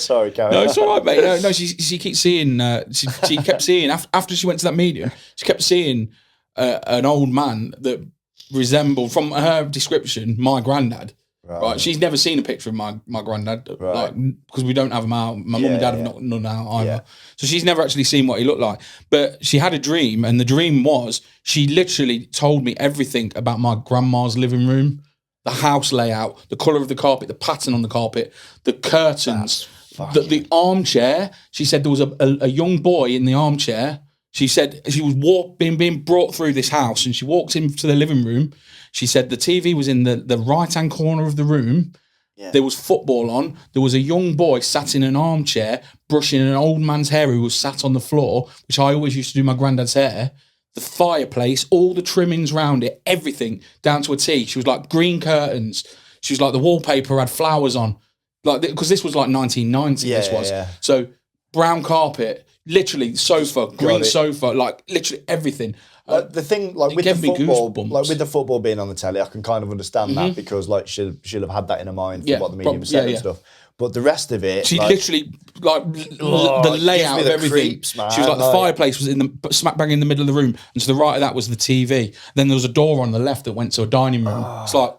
Sorry, Karen. No, it's all right, mate. No, she keeps seeing. She kept seeing after she went to that medium. She kept seeing an old man that resembled, from her description, my granddad. Right. She's never seen a picture of my granddad, like, because we don't have him out. My mum and dad have none out either. So she's never actually seen what he looked like. But she had a dream, and the dream was she literally told me everything about my grandma's living room. The house layout, the colour of the carpet, the pattern on the carpet, the curtains, the armchair. She said there was a young boy in the armchair. She said she was being brought through this house, and she walked into the living room. She said the TV was in the right-hand corner of the room. Yeah. There was football on. There was a young boy sat in an armchair brushing an old man's hair who was sat on the floor, which I always used to do my granddad's hair. The fireplace, all the trimmings round it, everything down to a T. She was like green curtains. She was like the wallpaper had flowers on, like because this was like 1990. This was so brown carpet, literally sofa, green sofa, like literally everything. The thing, like with the football, like with the football being on the telly, I can kind of understand that because like she'll have had that in her mind for what the medium said and stuff. But the rest of it, she literally the layout of everything. Creeps, man. She was like the fireplace was in the smack bang in the middle of the room, and to the right of that was the TV. Then there was a door on the left that went to a dining room. It's like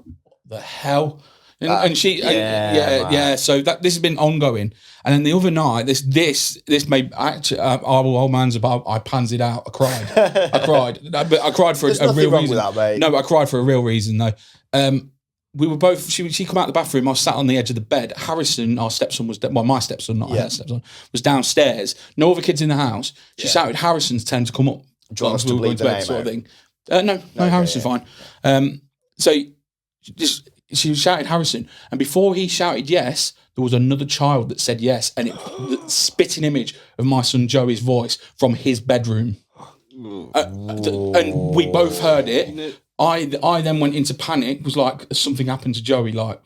the hell, and she, So this has been ongoing. And then the other night, this made actually our old man's about. I pansied out. I cried, but I cried for a real reason. That, mate. No, but I cried for a real reason though. We were both. She come out the bathroom. I was sat on the edge of the bed. Harrison, our stepson, my stepson, not her stepson, was downstairs. No other kids in the house. She shouted Harrison's turn to come up. Do you want us to bleep the name, sort of thing. No, Harrison's fine. So she shouted Harrison, and before he shouted yes, there was another child that said yes, and the spitting image of my son Joey's voice from his bedroom, and we both heard it. I then went into panic. Was like something happened to Joey. Like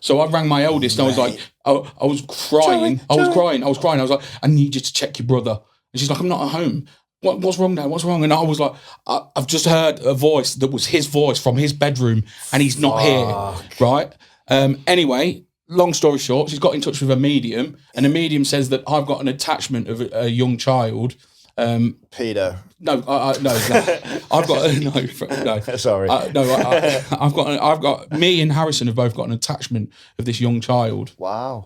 so. I rang my eldest. And I was like, I was crying. I was crying. I was like, I need you to check your brother. And she's like, I'm not at home. What's wrong, Dad? What's wrong? And I was like, I've just heard a voice that was his voice from his bedroom, and he's not here. Right. Anyway, long story short, she's got in touch with a medium, and the medium says that I've got an attachment of a young child. Pedo. No, I've got no. Sorry. I've got me and Harrison have both got an attachment of this young child. Wow.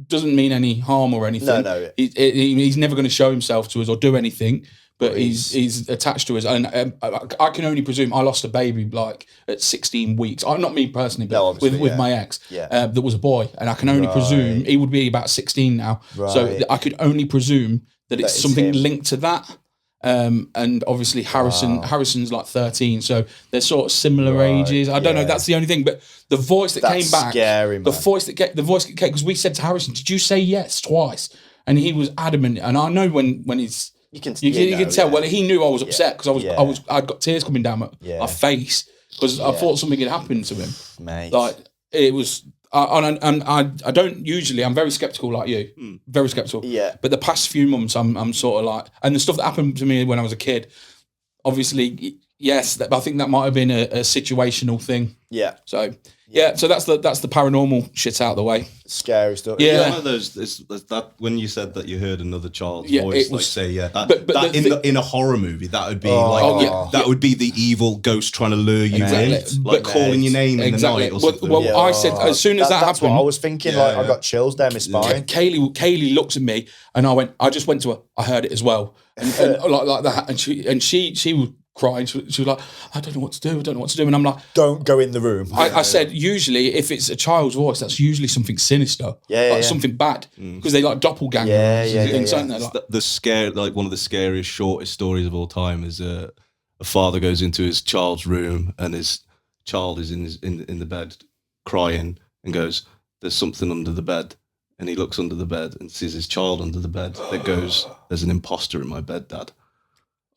Doesn't mean any harm or anything. No. He's never going to show himself to us or do anything. But he's attached to us, and I can only presume I lost a baby like at 16 weeks. Not me personally, but with my ex, that was a boy, and I can only presume he would be about 16 now. Right. So I could only presume that it's something linked to that. And obviously Harrison's like 13, so they're sort of similar ages. I don't know. That's the only thing. But the voice that came back, scary, man. the voice that came, because we said to Harrison, "Did you say yes twice?" And he was adamant. And I know when he's you can tell. Well, he knew I was upset because I'd got tears coming down my face because I thought something had happened to him. Mate. Like it was. I don't usually. I'm very skeptical, like you. Very skeptical. Yeah. But the past few months, I'm sort of like, and the stuff that happened to me when I was a kid, obviously, yes. I think that might have been a situational thing. Yeah. So so that's the paranormal shit out of the way. Scary stuff. Yeah. One of those that when you said that you heard another child's it voice, was, in a horror movie, that would be that would be the evil ghost trying to lure you in, like calling your name in the night or something. Well, I said as soon as that happened, what I was thinking. I got chills down my spine. Kaylee looked at me, and I just went to her. I heard it as well, and like that, and she was crying. She was like, I don't know what to do. And I'm like, don't go in the room. I said, usually if it's a child's voice, that's usually something sinister, something bad, because they like doppelganger things, don't they? Like, the scare, like one of the scariest, shortest stories of all time is a father goes into his child's room and his child is in the bed crying and goes, "There's something under the bed." And he looks under the bed and sees his child under the bed that goes, "There's an imposter in my bed, Dad."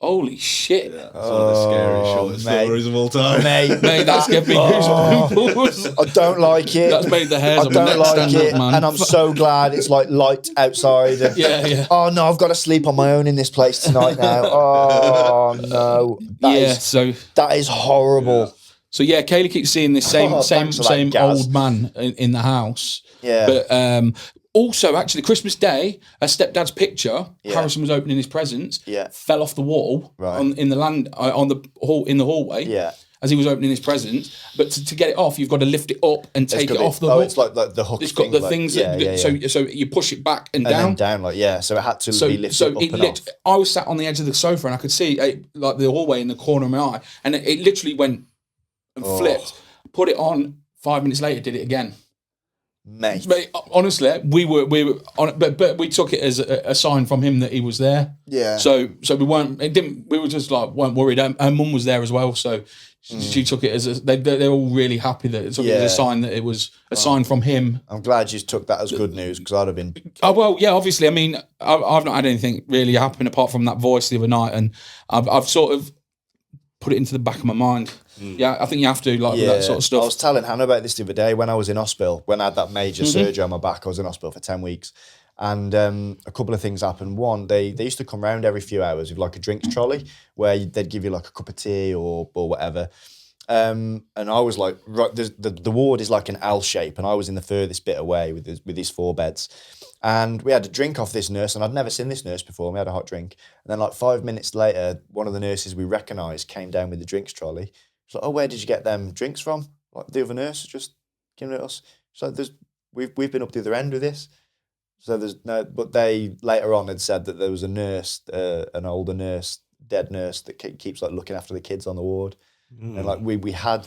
Holy shit. It's one of the scariest short stories of all time. Mate, That's giving me goosebumps. I don't like it. That's made the hairs I on my don't neck like stand it, up, man. and I'm so glad it's like light outside. And, Yeah. Oh no, I've got to sleep on my own in this place tonight now. Oh no, that is horrible. Yeah. So yeah, Kaylee keeps seeing this same old man in the house. Yeah. But also, actually, Christmas Day, her stepdad's picture. Yeah. Harrison was opening his presents. Yeah. Fell off the wall in the hallway. Yeah. As he was opening his presents, but to get it off, you've got to lift it up and take it off the hook. Oh, it's like the hook. It's got the things that so you push it back and down. And then down, so it had to be lifted up and off. I was sat on the edge of the sofa and I could see like the hallway in the corner of my eye, and it literally went and flipped. Put it on. 5 minutes later, did it again. Mate, honestly, we were on, but we took it as a sign from him that he was there. Yeah. So we weren't. It didn't. We were just like weren't worried. Her mum was there as well, so she took it as they're all really happy that it took it as a sign that it was a sign from him. I'm glad you took that as good news because I'd have been. Oh well, yeah. Obviously, I mean, I've not had anything really happen apart from that voice the other night, and I've sort of put it into the back of my mind. Yeah, I think you have to, with that sort of stuff. I was telling Hannah about this the other day when I was in hospital, when I had that major surgery on my back. I was in hospital for 10 weeks. And a couple of things happened. One, they used to come round every few hours with like a drinks trolley where they'd give you like a cup of tea or whatever. And I was like, right, the ward is like an L shape, and I was in the furthest bit away with these 4 beds. And we had a drink off this nurse, and I'd never seen this nurse before. We had a hot drink. And then like 5 minutes later, one of the nurses we recognised came down with the drinks trolley. She's like, oh, where did you get them drinks from? Like the other nurse just giving it us. So we've been up the other end with this. So there's no, but they later on had said that there was a nurse, an older nurse, dead nurse that keeps like looking after the kids on the ward. And like we had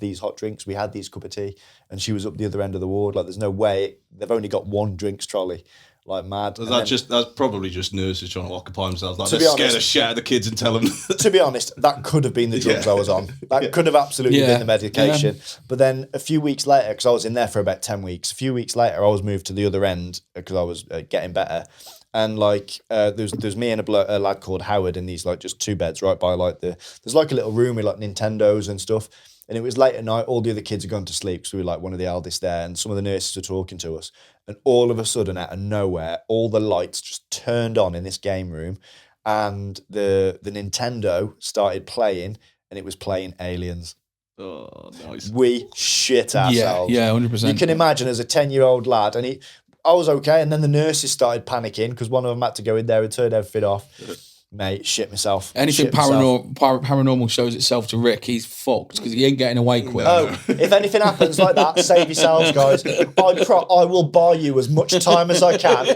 these hot drinks, we had these cup of tea, and she was up the other end of the ward. Like there's no way they've only got one drinks trolley. Like mad. That's probably just nurses trying to occupy themselves. Like they're scared of shit out of the kids and tell them. To be honest, that could have been the drugs I was on. That could have absolutely been the medication. Yeah. But then a few weeks later, because I was in there for about 10 weeks, a few weeks later, I was moved to the other end because I was getting better. And like there's me and a lad called Howard in these like just 2 beds right by like there's like a little room with like Nintendos and stuff. And it was late at night, all the other kids had gone to sleep, so we were like one of the eldest there, and some of the nurses were talking to us. And all of a sudden, out of nowhere, all the lights just turned on in this game room, and the Nintendo started playing, and it was playing Aliens. Oh, nice. We shit ourselves. Yeah, 100%. You can imagine as a 10-year-old lad, and I was okay, and then the nurses started panicking because one of them had to go in there and turn everything off. Mate, shit myself. Anything paranormal shows itself to Rick, he's fucked because he ain't getting away quick. Oh, if anything happens like that, save yourselves, guys. I will buy you as much time as I can.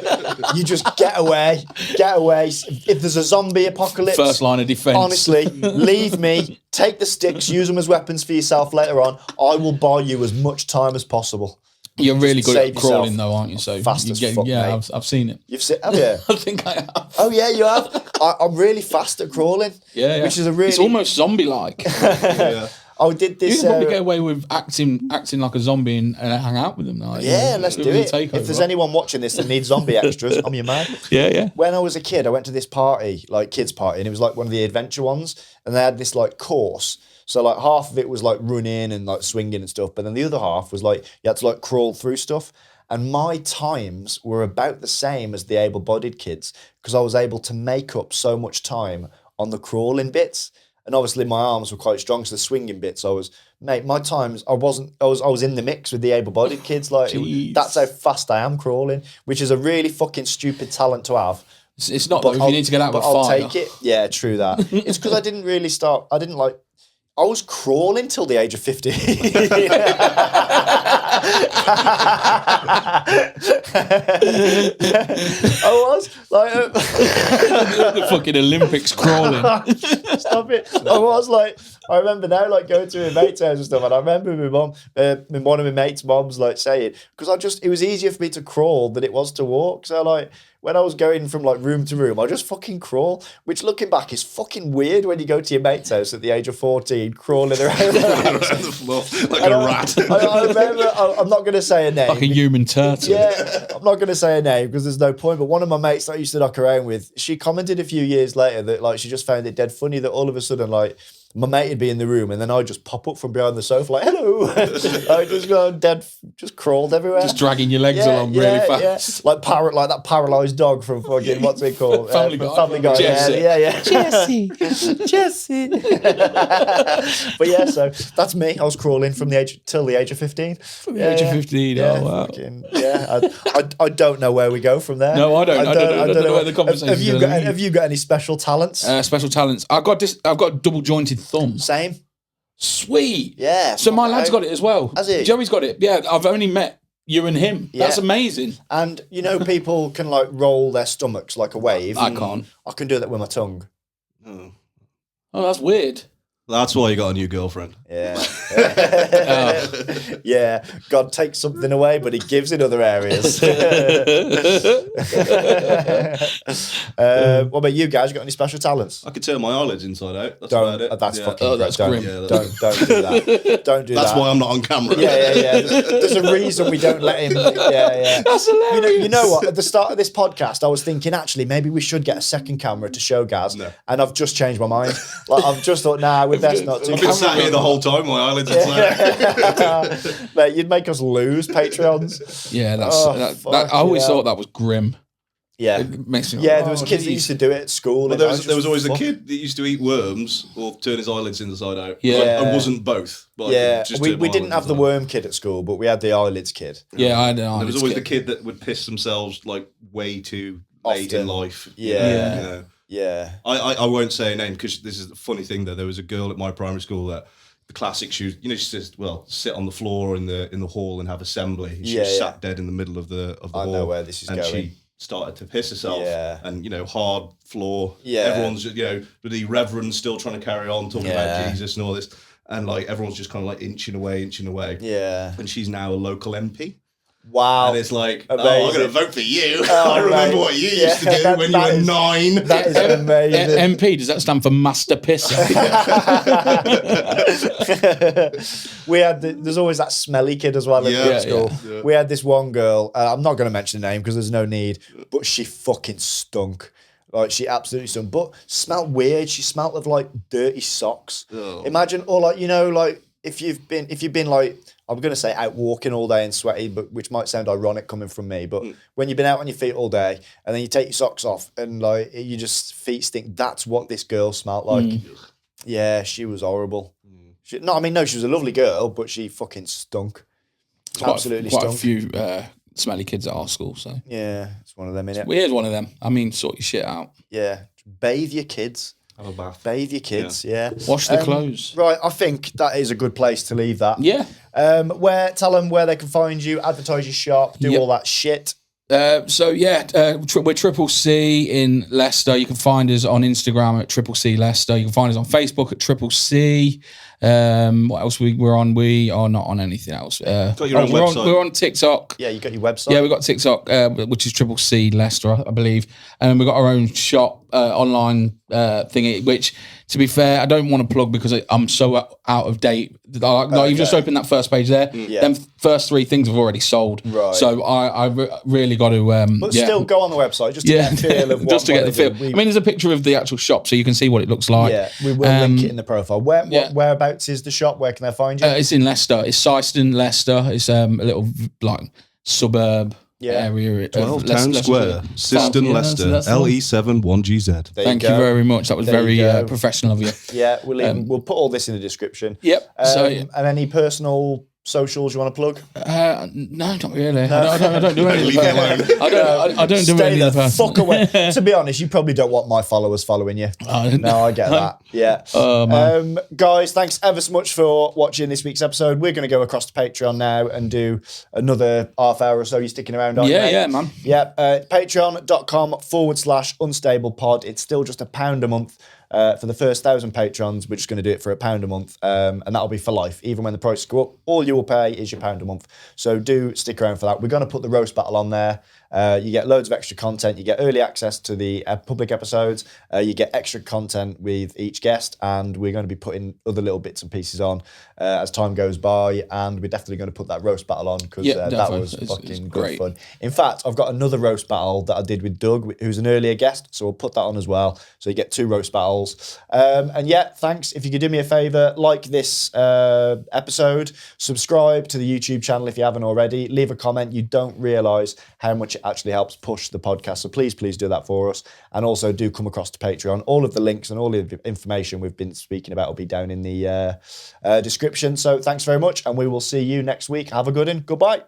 You just get away. If there's a zombie apocalypse, first line of defence. Honestly, leave me. Take the sticks, use them as weapons for yourself later on. I will buy you as much time as possible. You're really good at crawling, though, aren't you? So fast as fuck, yeah, mate. I've seen it. You've seen? Have you? I think I have. Oh yeah, you have. I'm really fast at crawling. Yeah. Which is a really. It's almost zombie-like. Yeah. I did this. You can probably get away with acting like a zombie and hang out with them. Like, yeah, let's do it. If there's anyone watching this that needs zombie extras, I'm your man. Yeah. When I was a kid, I went to this party, like kids' party, and it was like one of the adventure ones, and they had this like course. So like half of it was like running and like swinging and stuff, but then the other half was like you had to like crawl through stuff. And my times were about the same as the able-bodied kids because I was able to make up so much time on the crawling bits. And obviously my arms were quite strong, so the swinging bits, my times, I was in the mix with the able-bodied kids. Like that's how fast I am crawling, which is a really fucking stupid talent to have. It's not though, if you need to get out with fire. I'll take it. Yeah, true that. It's because I didn't really start, I was crawling till the age of 50. I was like the fucking Olympics crawling. Stop it! I remember now, like going to my mate's house and stuff, and I remember my mum, one of my mate's moms, like saying, because it was easier for me to crawl than it was to walk. So like when I was going from like room to room, I just fucking crawl, which looking back is fucking weird when you go to your mate's house at the age of 14, crawling around the floor like a rat. I remember, I'm not going to say a name. Like a human turtle. Yeah, I'm not going to say a name because there's no point, but one of my mates that I used to knock around with, she commented a few years later that like she just found it dead funny that all of a sudden like my mate would be in the room and then I'd just pop up from behind the sofa like, hello. I just go dead, just crawled everywhere. Just dragging your legs along really fast. Yeah. Like that paralysed dog from fucking, what's it called? Family Guy. Family Guy. Jesse. Yeah. Jesse. But yeah, so that's me. I was crawling from the age of 15. From the age of 15, oh wow. Fucking, I don't know where we go from there. No, I don't know where the conversation Have you got any special talents? Special talents. I've got a double jointed thumb. Same. Sweet. Yeah. So my lad's got it as well. Has he? Joey's got it. Yeah, I've only met you and him. Yeah. That's amazing. And you know, people can like roll their stomachs like a wave. I can't. I can do that with my tongue. Oh. Oh, that's weird. That's why you got a new girlfriend. Yeah. Yeah. God takes something away, but he gives in other areas. What about you guys? You got any special talents? I could turn my eyelids inside out. That's Don't. about it. That's Yeah. fucking. Oh, that's don't, grim. Yeah, don't do that. Don't do that. That's why I'm not on camera. Yeah. There's a reason we don't let him. Yeah. That's hilarious. You know what? At the start of this podcast, I was thinking actually maybe we should get a second camera to show Gaz, and I've just changed my mind. Like I've just thought, nah, we're best not to. I've been sat here the whole time. My eyelids inside out. Mate, you'd make us lose Patreons. Yeah, I always thought that was grim. Yeah. It makes me There was kids that used to do it at school. Well, there was always a kid that used to eat worms or turn his eyelids inside out. Yeah. I wasn't both. But Yeah, just we turned my didn't have eyelids the inside worm kid at school, but we had the eyelids kid. Yeah, I know. out. There was always the kid that would piss themselves like way too late Often. in life. Yeah. You know. Yeah. I won't say a name because this is the funny thing though. There was a girl at my primary school that the classic she was, she just sit on the floor in the hall and have assembly. She was sat dead in the middle of the hall. I know where this is and going. she started to piss herself. Yeah. And hard floor. Yeah. Everyone's but the reverend's still trying to carry on talking Yeah. about Jesus and all this. And like everyone's just kind of like inching away. Yeah. And she's now a local MP. Wow. And it's like, Amazing. I'm going to vote for you. Oh, I remember right. what you used to do when you that were is- 9. That is amazing. MP, does that stand for Master Pisser? There's always that smelly kid as well at school. Yeah. We had this one girl, I'm not going to mention the name because there's no need, but she fucking stunk. Like she absolutely stunk, but smelled weird. She smelled of like dirty socks. Oh. Imagine, or like, like if you've been like, I'm going to say out walking all day and sweaty, but which might sound ironic coming from me, but when you've been out on your feet all day and then you take your socks off and like you just feet stink, that's what this girl smelled like. Yeah, she was horrible. She was a lovely girl, but she fucking stunk. Absolutely quite stunk. a few smelly kids at our school, so Yeah, it's one of them, innit? weird one of them. I mean, sort your shit out. Yeah, bathe your kids. Have a bath. Bathe your kids, yeah. Wash the clothes. Right, I think that is a good place to leave that. Yeah. Tell them where they can find you, advertise your shop, do all that shit. We're Triple C in Leicester. You can find us on Instagram at Triple C Leicester. You can find us on Facebook at Triple C. What else we're on? We are not on anything else. Got your own website. We're on TikTok. Yeah, you got your website. Yeah, we've got TikTok, which is Triple C Leicester, I believe. And we've got our own shop, online thingy, which, to be fair, I don't want to plug because I'm so out of date. You've just opened that first page there. Yeah. Them first 3 things have already sold. Right. So I really got to... But still go on the website just to get a feel of what just to get the feel. they do. I mean, there's a picture of the actual shop, so you can see what it looks like. Yeah, we will link it in the profile. Whereabouts is the shop? Where can they find you? It's in Leicester. It's Syston, Leicester. It's a little like suburb area. 12 Town Square, Syston, Leicester, LE7 1GZ. Thank you very much. That was very professional of you. Yeah, we'll put all this in the description. Yep. And any personal socials you want to plug? No, not really. I don't do anything. Leave it alone. I don't do Stay anything the personal. fuck away. To be honest, you probably don't want my followers following you. No, I get that. Yeah. Man. Guys, thanks ever so much for watching this week's episode. We're going to go across to Patreon now and do another half hour or so. You're sticking around, aren't you? Yeah, man. Yeah. Patreon.com/unstablepod. It's still just £1 a month. For the first 1,000 patrons, we're just going to do it for £1 a month, and that'll be for life. Even when the prices go up, all you will pay is your £1 a month. So do stick around for that. We're going to put the roast battle on there. You get loads of extra content. You get early access to the public episodes. You get extra content with each guest, and we're going to be putting other little bits and pieces on as time goes by. And we're definitely going to put that roast battle on because that was fucking good fun. In fact, I've got another roast battle that I did with Doug, who's an earlier guest, so we'll put that on as well. So you get 2 roast battles. And yeah, thanks. If you could do me a favour, like this episode, subscribe to the YouTube channel if you haven't already, leave a comment. You don't realise how much it actually helps push the podcast. So please do that for us. And also do come across to Patreon. All of the links and all the information we've been speaking about will be down in the description. So thanks very much, and we will see you next week. Have a good one. Goodbye.